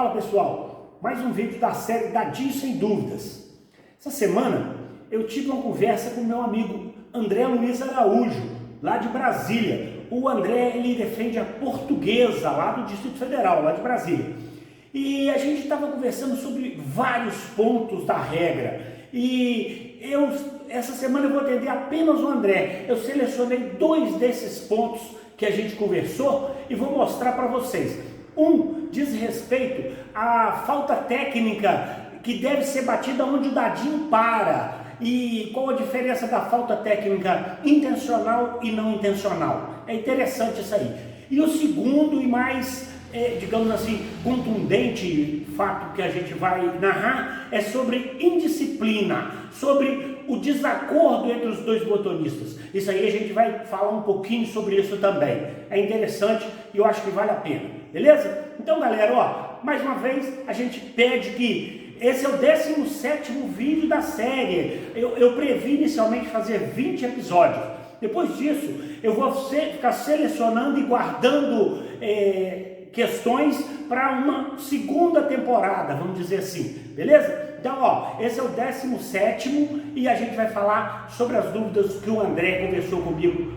Fala pessoal, mais um vídeo da série Dadinho Sem Dúvidas. Essa semana eu tive uma conversa com meu amigo André Luiz Araújo, lá de Brasília. O André, ele defende a Portuguesa, lá do Distrito Federal, lá de Brasília. E a gente estava conversando sobre vários pontos da regra. E essa semana eu vou atender apenas o André. Eu selecionei 2 desses pontos que a gente conversou e vou mostrar para vocês. Um diz respeito à falta técnica que deve ser batida onde o dadinho para. E qual a diferença da falta técnica intencional e não intencional? É interessante isso aí. E o segundo e mais, digamos assim, contundente fato que a gente vai narrar é sobre indisciplina, sobre o desacordo entre os 2 motoristas. Isso aí a gente vai falar um pouquinho sobre isso também. É interessante e eu acho que vale a pena, beleza? Então galera, ó, mais uma vez a gente pede que esse é o 17º vídeo da série. Eu previ inicialmente fazer 20 episódios. Depois disso, eu vou ficar selecionando e guardando questões para uma segunda temporada, vamos dizer assim, beleza? Então, ó, esse é o 17º e a gente vai falar sobre as dúvidas que o André conversou comigo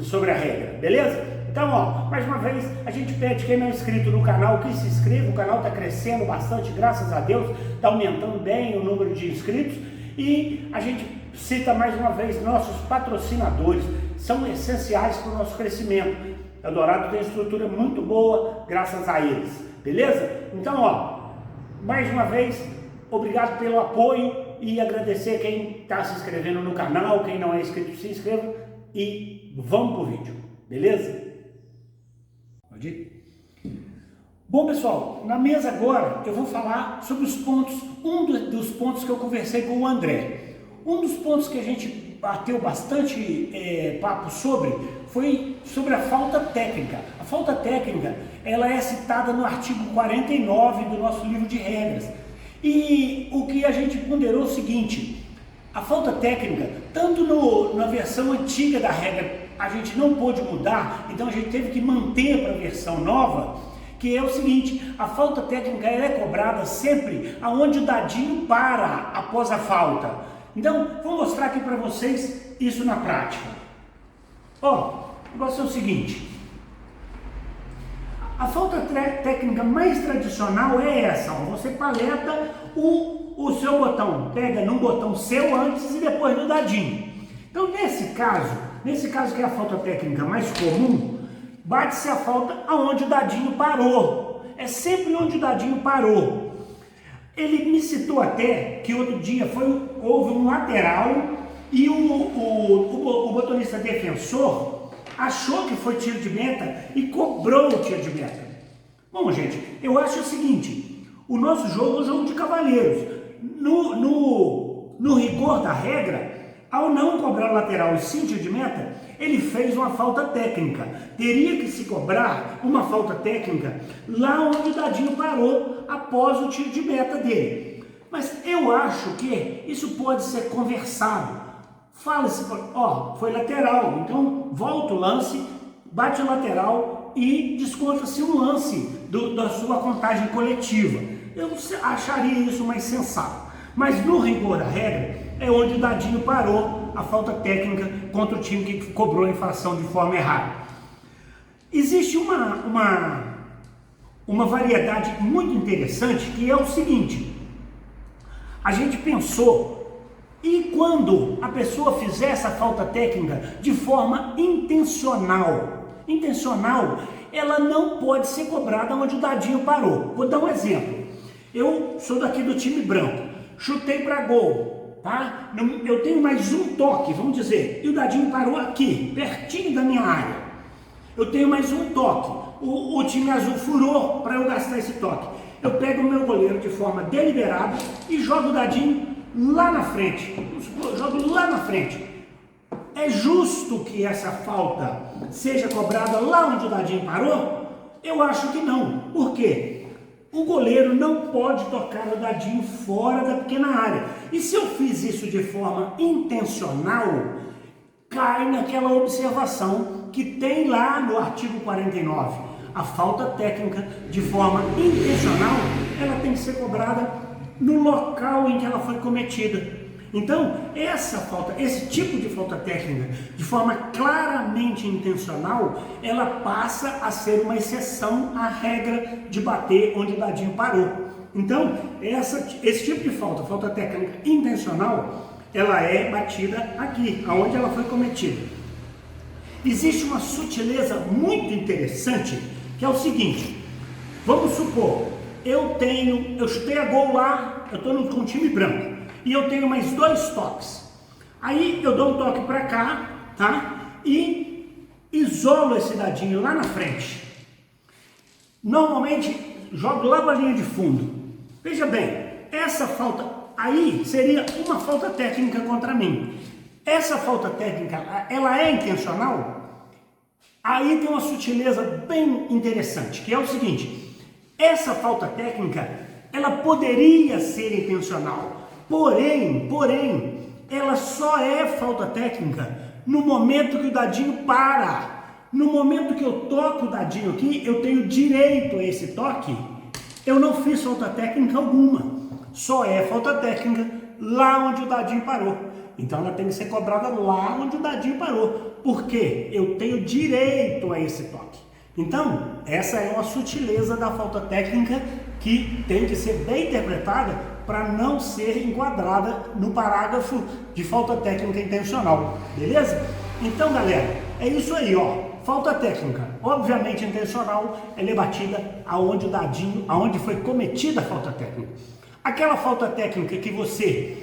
sobre a regra, beleza? Então, ó, mais uma vez, a gente pede quem não é inscrito no canal que se inscreva. O canal está crescendo bastante, graças a Deus, está aumentando bem o número de inscritos. E a gente cita mais uma vez nossos patrocinadores, são essenciais para o nosso crescimento. Eldorado tem estrutura muito boa, graças a eles, beleza? Então, ó, mais uma vez, obrigado pelo apoio e agradecer quem está se inscrevendo no canal, quem não é inscrito se inscreva e vamos pro vídeo, beleza? Pode ir? Bom pessoal, na mesa agora eu vou falar sobre os pontos, dos pontos que eu conversei com o André. Um dos pontos que a gente bateu bastante papo sobre foi sobre a falta técnica. A falta técnica, ela é citada no artigo 49 do nosso livro de regras. E o que a gente ponderou é o seguinte: a falta técnica, tanto na versão antiga da regra, a gente não pôde mudar, então a gente teve que manter para a versão nova, que é o seguinte: a falta técnica ela é cobrada sempre aonde o dadinho para após a falta. Então, vou mostrar aqui para vocês isso na prática. Ó, o negócio é o seguinte: a falta técnica mais tradicional é essa, ó, você paleta o seu botão, pega num botão seu antes e depois no dadinho. Então, nesse caso que é a falta técnica mais comum, bate-se a falta aonde o dadinho parou. É sempre onde o dadinho parou. Ele me citou até que outro dia houve um lateral e o motorista defensor achou que foi tiro de meta e cobrou o tiro de meta. Bom, gente, eu acho o seguinte: o nosso jogo é um jogo de cavalheiros. No rigor da regra, ao não cobrar lateral e sim tiro de meta, ele fez uma falta técnica. Teria que se cobrar uma falta técnica lá onde o dadinho parou após o tiro de meta dele. Mas eu acho que isso pode ser conversado. Fala-se, ó, foi lateral, então volta o lance, bate o lateral e desconta-se um lance da sua contagem coletiva. Eu acharia isso mais sensato. Mas no rigor da regra, é onde o dadinho parou a falta técnica contra o time que cobrou a infração de forma errada. Existe uma variedade muito interessante que é o seguinte: a gente pensou, e quando a pessoa fizer essa falta técnica de forma intencional, ela não pode ser cobrada onde o dadinho parou. Vou dar um exemplo. Eu sou daqui do time branco, chutei para gol, tá? Eu tenho mais um toque, vamos dizer, e o dadinho parou aqui, pertinho da minha área. Eu tenho mais um toque, o time azul furou para eu gastar esse toque. Eu pego o meu goleiro de forma deliberada e jogo o dadinho lá na frente. Jogo lá na frente. É justo que essa falta seja cobrada lá onde o dadinho parou? Eu acho que não. Por quê? O goleiro não pode tocar o dadinho fora da pequena área. E se eu fiz isso de forma intencional, cai naquela observação que tem lá no artigo 49. A falta técnica, de forma intencional, ela tem que ser cobrada no local em que ela foi cometida. Então, esse tipo de falta técnica, de forma claramente intencional, ela passa a ser uma exceção à regra de bater onde o dadinho parou. Então, esse tipo de falta técnica intencional, ela é batida aqui, aonde ela foi cometida. Existe uma sutileza muito interessante, que é o seguinte: vamos supor, eu chutei a gol lá, eu estou com um time branco, e eu tenho mais 2 toques. Aí eu dou um toque para cá, tá? E isolo esse dadinho lá na frente. Normalmente jogo lá para a linha de fundo. Veja bem, essa falta aí seria uma falta técnica contra mim. Essa falta técnica, ela é intencional? Aí tem uma sutileza bem interessante, que é o seguinte: essa falta técnica, ela poderia ser intencional. Porém, ela só é falta técnica no momento que o dadinho para. No momento que eu toco o dadinho aqui, eu tenho direito a esse toque, eu não fiz falta técnica alguma. Só é falta técnica lá onde o dadinho parou. Então ela tem que ser cobrada lá onde o dadinho parou, porque eu tenho direito a esse toque. Então, essa é uma sutileza da falta técnica que tem que ser bem interpretada para não ser enquadrada no parágrafo de falta técnica intencional, beleza? Então, galera, é isso aí, ó. Falta técnica, obviamente intencional, ela é batida aonde o dadinho, aonde foi cometida a falta técnica. Aquela falta técnica que você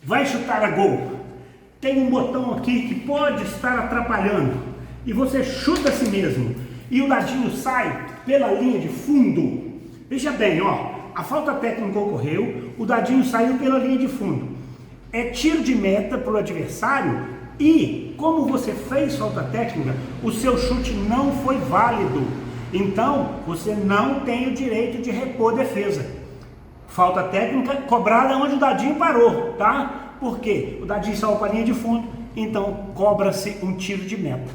vai chutar a gol, tem um botão aqui que pode estar atrapalhando, e você chuta a si mesmo, e o dadinho sai pela linha de fundo. Veja bem, ó, a falta técnica ocorreu, o dadinho saiu pela linha de fundo. É tiro de meta para o adversário e, como você fez falta técnica, o seu chute não foi válido. Então, você não tem o direito de repor defesa. Falta técnica cobrada onde o dadinho parou, tá? Porque o dadinho saiu para a linha de fundo, então cobra-se um tiro de meta.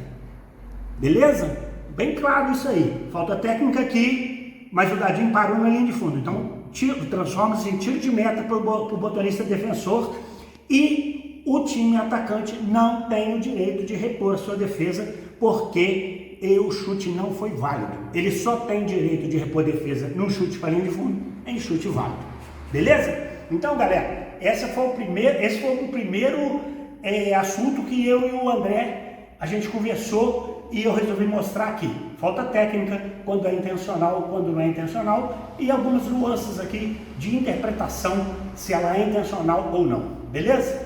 Beleza? Bem claro isso aí. Falta técnica aqui, mas o dadinho parou na linha de fundo. Então, transforma-se em tiro de meta para o botonista defensor e o time atacante não tem o direito de repor a sua defesa porque o chute não foi válido. Ele só tem direito de repor defesa no chute para a linha de fundo, em chute válido. Beleza? Então, galera, esse foi o primeiro assunto que eu e o André a gente conversou e eu resolvi mostrar aqui. Falta técnica, quando é intencional, quando não é intencional, e algumas nuances aqui de interpretação, se ela é intencional ou não. Beleza?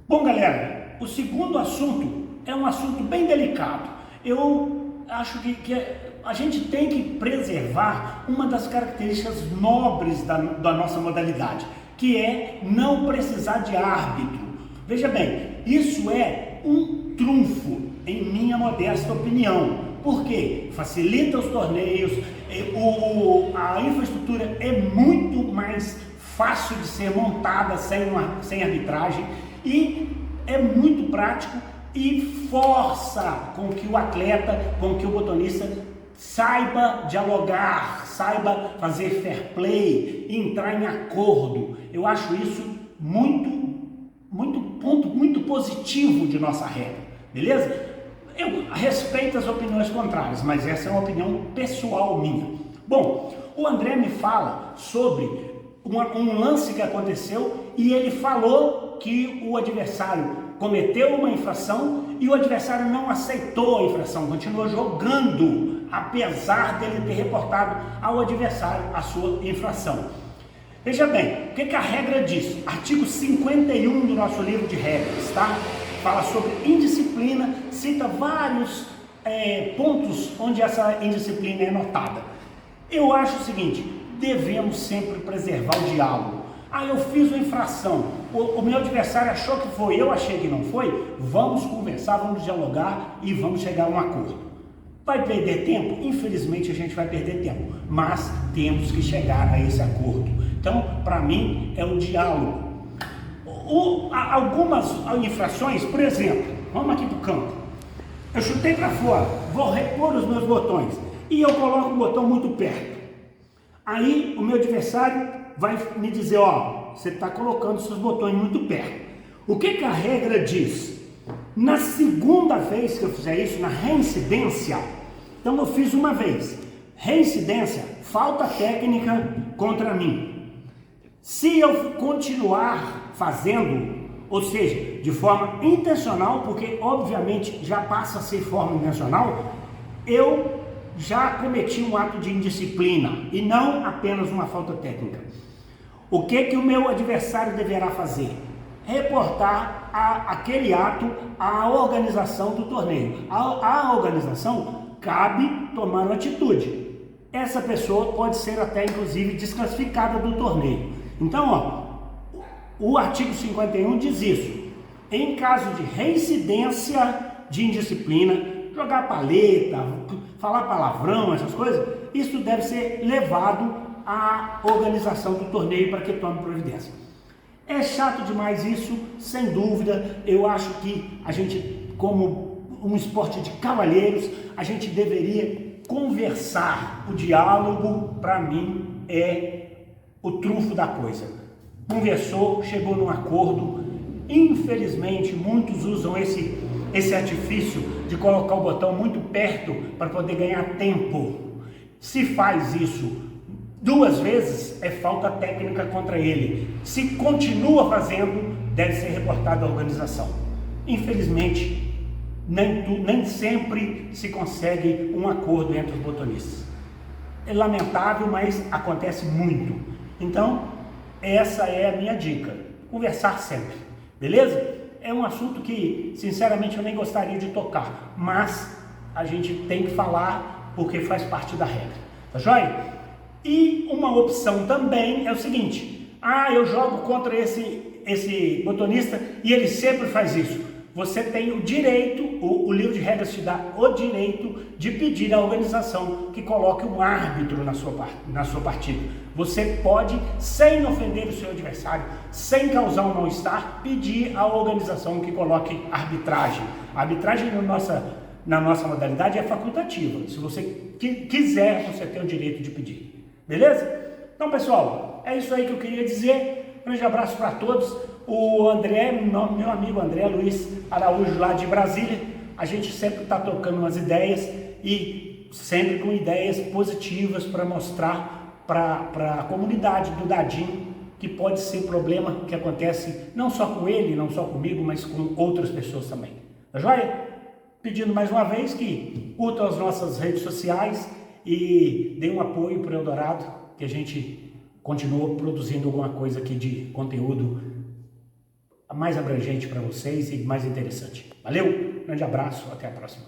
Bom, galera, o segundo assunto é um assunto bem delicado. Eu acho que a gente tem que preservar uma das características nobres da nossa modalidade, que é não precisar de árbitro. Veja bem, isso é um trunfo, em minha modesta opinião, porque facilita os torneios, a infraestrutura é muito mais fácil de ser montada sem arbitragem e é muito prático e força com que o atleta, com que o botonista saiba dialogar, saiba fazer fair play, entrar em acordo. Eu acho isso ponto muito positivo de nossa regra, beleza? Eu respeito as opiniões contrárias, mas essa é uma opinião pessoal minha. Bom, o André me fala sobre um lance que aconteceu e ele falou que o adversário cometeu uma infração e o adversário não aceitou a infração, continuou jogando, apesar dele ter reportado ao adversário a sua infração. Veja bem, o que a regra diz? Artigo 51 do nosso livro de regras, tá? Fala sobre indisciplina, cita vários pontos onde essa indisciplina é notada. Eu acho o seguinte, devemos sempre preservar o diálogo. Eu fiz uma infração, o meu adversário achou que foi, eu achei que não foi, vamos conversar, vamos dialogar e vamos chegar a um acordo. Vai perder tempo? Infelizmente a gente vai perder tempo, mas temos que chegar a esse acordo. Então, para mim, é o diálogo. Algumas infrações, por exemplo, vamos aqui para o campo. eu chutei para fora, vou repor os meus botões e eu coloco o botão muito perto. Aí o meu adversário vai me dizer, ó, você está colocando seus botões muito perto. O que a regra diz? Na segunda vez que eu fizer isso, na reincidência, então eu fiz uma vez, reincidência, falta técnica contra mim. Se eu continuar fazendo, ou seja, de forma intencional, porque obviamente já passa a ser forma intencional, eu já cometi um ato de indisciplina e não apenas uma falta técnica. O que o meu adversário deverá fazer? Reportar aquele ato à organização do torneio. A organização cabe tomar uma atitude. Essa pessoa pode ser até inclusive desclassificada do torneio. Então, ó, o artigo 51 diz isso. Em caso de reincidência de indisciplina, jogar paleta, falar palavrão, essas coisas, isso deve ser levado à organização do torneio para que tome providência. É chato demais isso, sem dúvida. Eu acho que a gente, como um esporte de cavalheiros, a gente deveria conversar. O diálogo, para mim, é o trunfo da coisa. Conversou, chegou num acordo. Infelizmente, muitos usam esse artifício de colocar o botão muito perto para poder ganhar tempo. Se faz isso 2 vezes, é falta técnica contra ele. Se continua fazendo, deve ser reportado à organização. Infelizmente, nem sempre se consegue um acordo entre os botonistas. É lamentável, mas acontece muito. Então, essa é a minha dica. Conversar sempre, beleza? É um assunto que, sinceramente, eu nem gostaria de tocar, mas a gente tem que falar porque faz parte da regra, tá joia? E uma opção também é o seguinte: eu jogo contra esse botonista e ele sempre faz isso. Você tem o direito, o livro de regras te dá o direito de pedir à organização que coloque um árbitro na sua partida. Você pode, sem ofender o seu adversário, sem causar um mal-estar, pedir à organização que coloque arbitragem. A arbitragem na nossa modalidade é facultativa. Se você quiser, você tem o direito de pedir. Beleza? Então, pessoal, é isso aí que eu queria dizer. Um grande abraço para todos. O André, meu amigo André Luiz Araújo, lá de Brasília, a gente sempre está trocando umas ideias e sempre com ideias positivas para mostrar para a comunidade do Dadinho que pode ser problema que acontece não só com ele, não só comigo, mas com outras pessoas também. Tá joia? Pedindo mais uma vez que curtam as nossas redes sociais e dê um apoio para o Eldorado, que a gente continua produzindo alguma coisa aqui de conteúdo mais abrangente para vocês e mais interessante. Valeu, grande abraço, até a próxima.